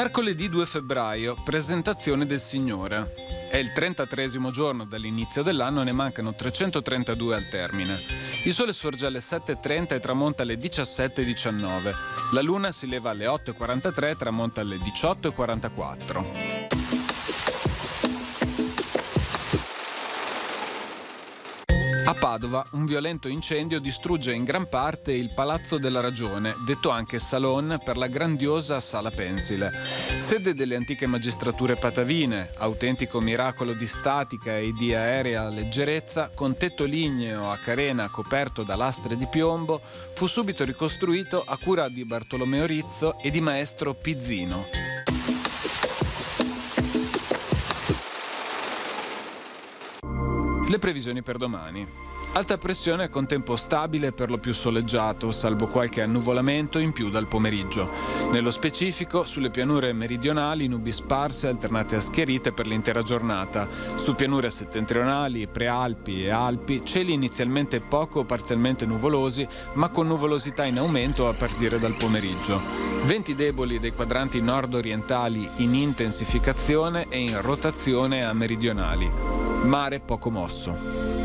Mercoledì 2 febbraio, presentazione del Signore. È il 33esimo giorno dall'inizio dell'anno e ne mancano 332 al termine. Il sole sorge alle 7:30 e tramonta alle 17:19. La luna si leva alle 8:43 e tramonta alle 18:44. A Padova un violento incendio distrugge in gran parte il Palazzo della Ragione, detto anche Salon per la grandiosa Sala Pensile. Sede delle antiche magistrature patavine, autentico miracolo di statica e di aerea leggerezza, con tetto ligneo a carena coperto da lastre di piombo, fu subito ricostruito a cura di Bartolomeo Rizzo e di Maestro Pizzino. Le previsioni per domani. Alta pressione con tempo stabile e per lo più soleggiato, salvo qualche annuvolamento in più dal pomeriggio. Nello specifico, sulle pianure meridionali nubi sparse alternate a schiarite per l'intera giornata. Su pianure settentrionali, prealpi e Alpi, cieli inizialmente poco o parzialmente nuvolosi, ma con nuvolosità in aumento a partire dal pomeriggio. Venti deboli dei quadranti nord-orientali in intensificazione e in rotazione a meridionali. Mare poco mosso.